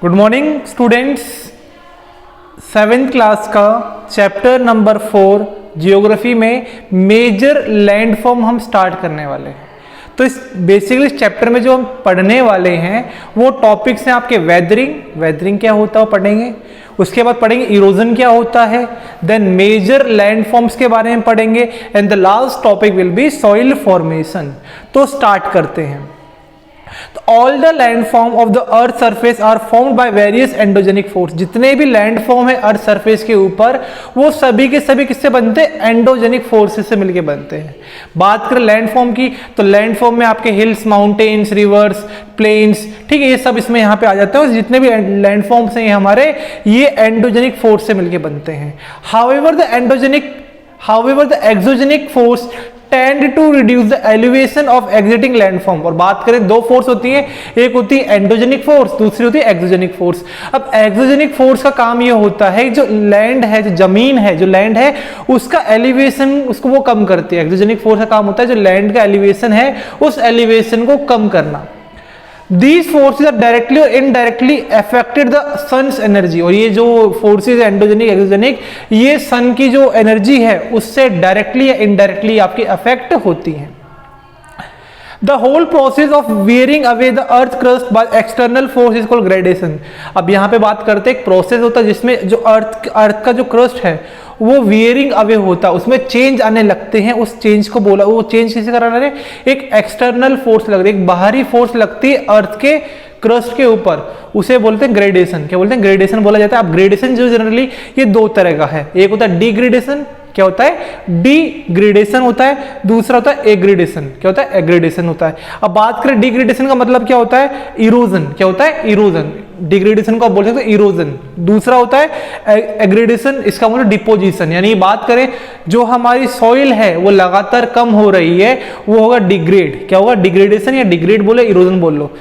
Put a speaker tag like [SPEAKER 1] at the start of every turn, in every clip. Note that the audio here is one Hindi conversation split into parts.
[SPEAKER 1] Good morning students. 7th class का चैप्टर नंबर 4 जियोग्राफी में मेजर लैंडफॉर्म हम स्टार्ट करने वाले हैं। तो इस बेसिकली इस चैप्टर में जो हम पढ़ने वाले हैं वो टॉपिक्स हैं आपके वेदरिंग क्या होता है वो पढ़ेंगे, उसके बाद पढ़ेंगे इरोजन क्या होता है, देन मेजर लैंडफॉर्म्स के बारे में पढ़ेंगे and the last topic will be soil formation. तो स्टार्ट करते हैं। All the landform of the earth surface are formed by various endogenic force. जितने भी लैंडफॉर्म है अर्थ सरफेस के ऊपर वो सभी के सभी किससे बनते हैं? एंडोजेनिक फोर्सेस से मिलके बनते हैं। बात करें लैंडफॉर्म की तो लैंडफॉर्म में आपके हिल्स, माउंटेन्स, रिवर्स, प्लेन्स, ठीक है, ये सब इसमें यहाँ पे आ जाते हैं। जितने भी लैंडफॉर्म्स हैं हमारे ये एंडोजेनिक फोर्स से मिलके बनते हैं। However the exogenic force tend to reduce the elevation of existing landform. और बात करें दो फोर्स होती है, एक होती है एंडोजेनिक फोर्स, दूसरी होती है एक्सोजेनिक फोर्स। अब एक्सोजेनिक फोर्स का काम ये होता है जो लैंड है, जो जमीन है, जो लैंड है उसका एलिवेशन उसको वो कम करती है। एक्सोजेनिक फोर्स का काम होता है जो लैंड का एलिवेशन है उस एलिवेशन को कम करना। These forces are directly or indirectly affected the sun's energy। और ये जो फोर्सेज एंडोजेनिक एक्सोजेनिक ये सन की जो एनर्जी है उससे डायरेक्टली या इनडायरेक्टली आपकी अफेक्ट होती हैं। The whole process of wearing away the earth crust by external force is called gradation। अब यहाँ पे बात करते हैं एक प्रोसेस होता है जिसमें जो अर्थ का जो क्रस्ट है वो वियरिंग अवे होता है, उसमें चेंज आने लगते हैं। उस चेंज को बोला, वो चेंज किसे करा रहे हैं? एक एक्सटर्नल फोर्स लग रही है, एक बाहरी फोर्स लगती है अर्थ के क्रस्ट के ऊपर, उसे बोलते हैं ग्रेडेशन। क्या बोलते हैं? ग्रेडेशन बोला जाता है। अब ग्रेडेशन जो जनरली ये दो तरह का है, एक होता है डिग्रेडेशन, क्या होता है? डिग्रेडेशन होता है, दूसरा होता है एग्रेडेशन। क्या होता है? एग्रेडेशन होता है। अब बात करें डिग्रेडेशन का मतलब क्या होता है? इरोजन। क्या होता है? इरोजन। डिग्रेडेशन को आप बोल सकते हो इरोजन। दूसरा होता है एग्रेडेशन, इसका मतलब डिपोजिशन। यानी बात करें जो हमारी सॉइल है वो लगातार कम हो रही है वो होगा डिग्रेड। क्या होगा? डिग्रेडेशन या डिग्रेड बोलो, इरोजन बोल लो।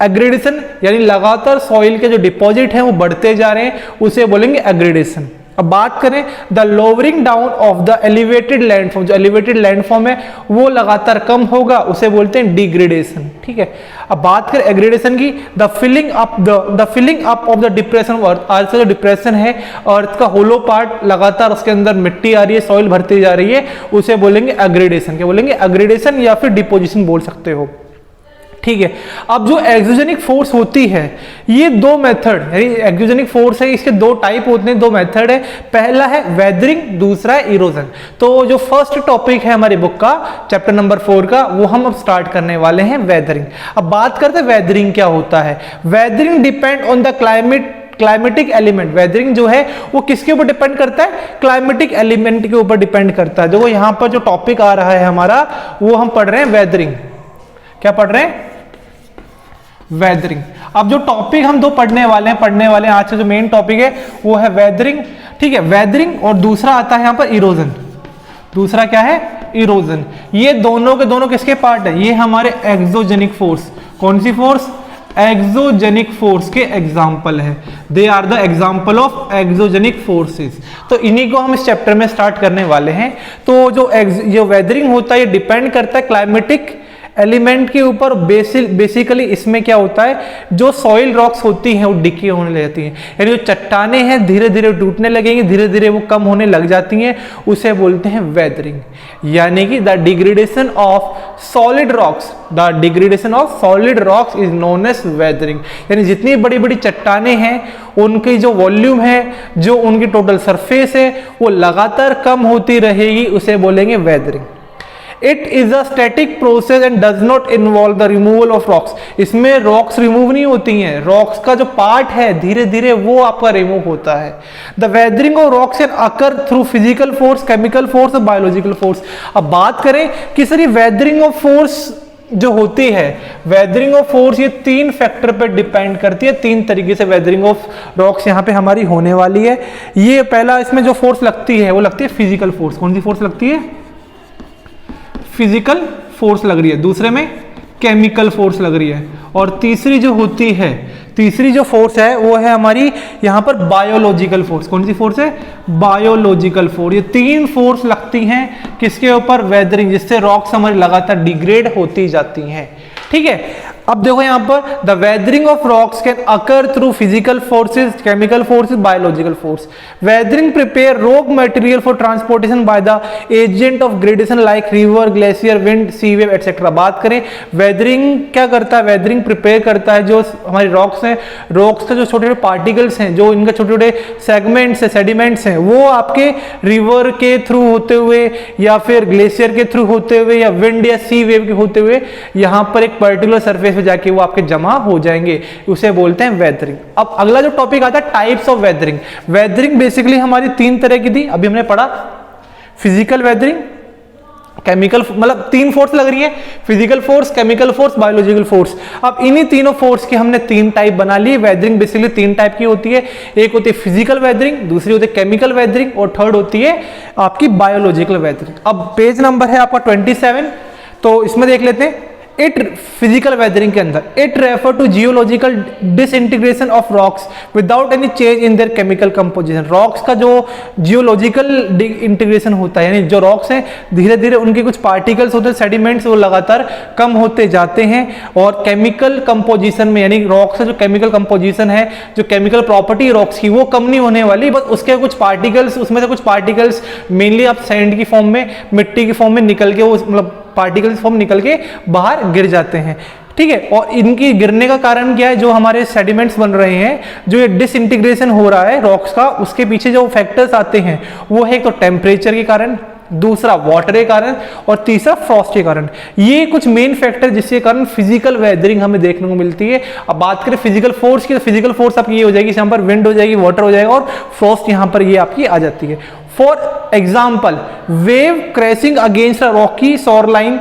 [SPEAKER 1] एग्रेडेशन यानी लगातार सॉइल के जो डिपॉजिट हैं वो बढ़ते जा रहे हैं, उसे बोलेंगे एग्रेडेशन। अब बात करें the lowering down of the elevated landform, जो एलिवेटेड लैंडफॉर्म है वो लगातार कम होगा, उसे बोलते हैं डिग्रेडेशन। ठीक है। अब बात करें एग्रेडेशन की, the filling up of the depression of earth. Earth का जो डिप्रेशन है, अर्थ का होलो पार्ट लगातार उसके अंदर मिट्टी आ रही है, सॉइल भरती जा रही है, उसे बोलेंगे एग्रेडेशन। क्या बोलेंगे? एग्रेडेशन या फिर डिपोजिशन बोल सकते हो। ठीक है। अब जो एक्सोजेनिक फोर्स होती है ये दो मेथड, यानी एक्सोजेनिक फोर्स है इसके दो टाइप होते हैं, दो मेथड है। पहला है वेदरिंग, दूसरा है इरोजन। तो जो फर्स्ट टॉपिक है हमारी बुक का चैप्टर नंबर 4 का वो हम अब स्टार्ट करने वाले हैं, वेदरिंग। अब बात करते हैं वेदरिंग क्या होता है। Weathering depend on the climatic element. Weathering जो है वो किसके ऊपर डिपेंड करता है? क्लाइमेटिक एलिमेंट के ऊपर डिपेंड करता है। देखो यहाँ पर जो टॉपिक आ रहा है हमारा वो हम पढ़ रहे हैं वेदरिंग। क्या पढ़ रहे हैं? वेदरिंग। अब जो टॉपिक हम दो पढ़ने वाले हैं आज का जो मेन टॉपिक है वो है वेदरिंग। ठीक है, वेदरिंग। और दूसरा आता है यहाँ पर इरोजन। दूसरा क्या है? इरोजन। ये दोनों के दोनों किसके पार्ट है? ये हमारे एक्सोजेनिक फोर्स। कौन सी फोर्स? एक्सोजेनिक फोर्स के एग्जाम्पल है। They are the example of exogenic forces. तो इन्हीं को हम इस चैप्टर में स्टार्ट करने वाले हैं। तो जो वेदरिंग होता है ये डिपेंड करता है क्लाइमेटिक एलिमेंट के ऊपर। बेसिकली इसमें क्या होता है, जो सॉइल रॉक्स होती हैं वो डिके होने लग जाती हैं, यानी जो चट्टाने हैं धीरे धीरे टूटने लगेंगी, धीरे धीरे वो कम होने लग जाती हैं, उसे बोलते हैं वेदरिंग। यानी कि the degradation of solid rocks, the degradation of solid rocks is known as weathering. यानी जितनी बड़ी बड़ी चट्टाने हैं उनकी जो वॉल्यूम है, जो उनकी टोटल सरफेस है वो लगातार कम होती रहेगी, उसे बोलेंगे weathering. It is a static process and does not involve the removal of rocks। इसमें रॉक्स रिमूव नहीं होती हैं, रॉक्स का जो पार्ट है धीरे धीरे वो आपका रिमूव होता है। The weathering of rocks can occur through physical force, chemical force और biological force। अब बात करें कि सर ये weathering of force जो होती है, वेदरिंग ऑफ फोर्स ये तीन फैक्टर पर डिपेंड करती है। तीन तरीके से वेदरिंग ऑफ रॉक्स यहाँ पे हमारी होने वाली है। ये पहला इसमें जो फोर्स लगती है वो लगती है फिजिकल फोर्स। कौन सी फोर्स लगती है? फिजिकल फोर्स लग रही है। दूसरे में केमिकल फोर्स लग रही है। और तीसरी जो होती है, तीसरी जो फोर्स है वो है हमारी यहाँ पर बायोलॉजिकल फोर्स। कौन सी फोर्स है? Biological force. ये तीन फोर्स लगती हैं किसके ऊपर? वेदरिंग, जिससे रॉक्स हमारी लगातार डिग्रेड होती जाती हैं। ठीक है। अब देखो यहाँ पर the weathering of rocks can occur through physical forces, chemical forces, biological force. Weathering prepare rock material for transportation by the agent of gradation like river, glacier, wind, sea wave etcetera. बात करें वेदरिंग क्या करता है, वेदरिंग प्रिपेयर करता है जो हमारी रॉक्स हैं, रॉक्स का जो छोटे छोटे पार्टिकल्स हैं, जो इनका छोटे छोटे सेगमेंट्स है, सेडिमेंट्स हैं, वो आपके रिवर के थ्रू होते हुए या फिर ग्लेशियर के थ्रू होते हुए या विंड या सी वेव के होते हुए यहाँ पर एक पर्टिकुलर सरफेस पे जाके वो आपके जमा हो जाएंगे, उसे बोलते हैं वेदरिंग। अब अगला जो टॉपिक आता है types of weathering. Weathering basically हमारी 3 तरह की थी, अभी हमने पढ़ा फिजिकल वेदरिंग, केमिकल, मतलब 3 फोर्स लग रही है, physical force, chemical force, biological force. अब इन्हीं तीनों फोर्स की हमने 3 टाइप बना ली। वेदरिंग बेसिकली 3 टाइप की होती है, एक होती है फिजिकल वेदरिंग, दूसरी होती है केमिकल वेदरिंग और थर्ड होती है आपकी बायोलॉजिकल वेदरिंग। अब पेज नंबर है आपका 27, तो इसमें देख लेते हैं। इट फिजिकल वेदरिंग के अंदर it refer to geological disintegration of rocks without any change in their chemical composition. Rocks का जो जियोलॉजिकल इंटीग्रेशन होता है, यानी जो रॉक्स हैं धीरे धीरे उनके कुछ पार्टिकल्स होते हैं, सेडिमेंट्स, वो लगातार कम होते जाते हैं और केमिकल कंपोजिशन में, यानी रॉक्स का जो केमिकल कंपोजिशन है, जो केमिकल प्रॉपर्टी रॉक्स की, वो कम नहीं होने वाली, बस उसके कुछ पार्टिकल्स, उसमें से कुछ पार्टिकल्स मेनली आप सैंड की फॉर्म में, मिट्टी की फॉर्म में निकल के, वो मतलब पार्टिकल्स फॉर्म निकल के बाहर गिर जाते हैं। ठीक है, और इनकी गिरने का कारण क्या है, जो हमारे सेडिमेंट्स बन रहे हैं, जो ये डिसइंटीग्रेशन हो रहा है रॉक्स का, उसके पीछे जो फैक्टर्स आते हैं वो है एक तो टेम्परेचर के कारण, दूसरा वाटर के कारण और तीसरा फ्रॉस्ट के कारण। ये कुछ मेन फैक्टर जिसके कारण फिजिकल वेदरिंग हमें देखने को मिलती है। अब बात करें फिजिकल फोर्स की, तो फिजिकल फोर्स आपकी ये हो जाएगी, यहाँ पर विंड हो जाएगी, वाटर हो जाएगा और फ्रॉस्ट यहाँ पर ये आपकी आ जाती है। For example wave crashing against a rocky shoreline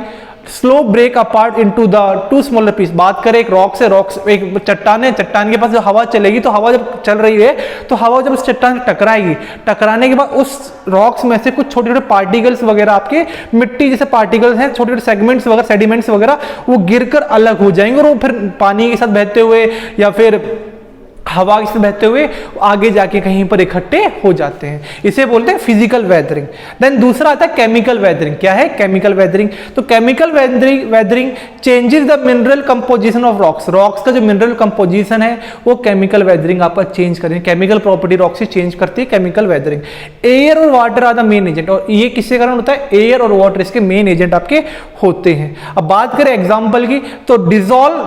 [SPEAKER 1] slow break apart into the 2 smaller piece. बात करें एक रॉक से, रॉक एक चट्टान है, चट्टान के पास जो हवा चलेगी, तो हवा जब चल रही है तो हवा जब उस चट्टान से टकराएगी, टकराने के बाद उस रॉक्स में से कुछ छोटे छोटे पार्टिकल्स वगैरह, आपके मिट्टी जैसे पार्टिकल्स हैं, छोटे छोटे सेगमेंट्स वगैरह, सेडिमेंट्स वगैरह, वो गिरकर अलग हो जाएंगे और वो फिर पानी के साथ बहते हुए या फिर हवा से बहते हुए आगे जाके कहीं पर इकट्ठे हो जाते हैं, इसे बोलते हैं फिजिकल वेदरिंग। देन दूसरा आता है केमिकल वेदरिंग। क्या है केमिकल वेदरिंग? तो chemical weathering changes the mineral composition of rocks. Rocks का जो मिनरल कंपोजिशन है वो केमिकल वेदरिंग आपका चेंज करेंगे, केमिकल प्रॉपर्टी रॉक्स से चेंज करती है केमिकल वेदरिंग। एयर और water are the main agent, और ये किसके कारण होता है? एयर और वाटर इसके मेन एजेंट आपके होते हैं। अब बात करें एग्जाम्पल की, तो dissolve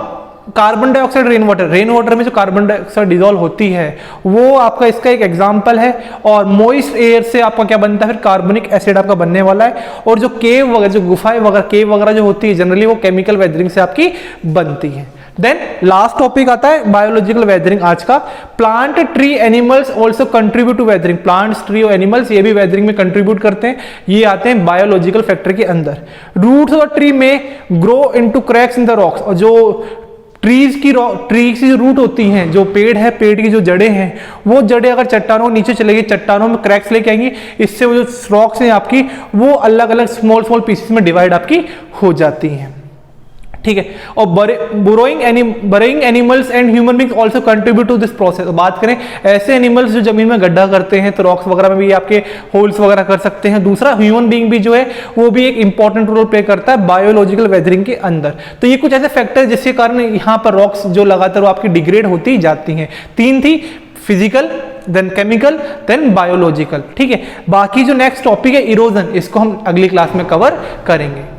[SPEAKER 1] carbon dioxide rain water में जो कार्बन डाइऑक्साइड डिजोल्व होती है वो आपका इसका एक एग्जांपल है। और मॉइस्ट एयर से आपका क्या बनता है? फिर कार्बनिक एसिड आपका बनने वाला है। और जो केव वगैरह, जो गुफाएं वगैरह, केव वगैरह जो होती है जनरली वो केमिकल वेदरिंग से आपकी बनती है। देन लास्ट टॉपिक आता है बायोलॉजिकल वेदरिंग आज का। Plant, tree, animals also contribute to weathering. Plants, tree और एनिमल्स ये भी वेदरिंग में कंट्रीब्यूट करते हैं, ये आते हैं बायोलॉजिकल फैक्टर के अंदर। रूट्स ऑफ ट्री में grow into cracks in the rocks, और जो ट्रीज की जो रूट होती हैं, जो पेड़ है, पेड़ की जो जड़ें हैं, वो जड़ें अगर चट्टानों नीचे चलेगी, चट्टानों में क्रैक्स लेके आएंगी, इससे वो जो रॉक्स हैं आपकी वो अलग अलग स्मॉल स्मॉल पीसेस में डिवाइड आपकी हो जाती हैं। ठीक है, और burrowing animals and human beings also contribute to this process. बात करें ऐसे एनिमल्स जो जमीन में गड्ढा करते हैं, तो रॉक्स वगैरह में भी आपके होल्स वगैरह कर सकते हैं। दूसरा ह्यूमन बींग भी जो है वो भी एक इंपॉर्टेंट रोल प्ले करता है बायोलॉजिकल वेदरिंग के अंदर। तो ये कुछ ऐसे फैक्टर जिसके कारण यहाँ पर रॉक्स जो लगातार वो आपकी डिग्रेड होती जाती हैं। 3 थी, physical, then chemical, then biological. ठीक है, बाकी जो नेक्स्ट टॉपिक है इरोजन, इसको हम अगली क्लास में कवर करेंगे।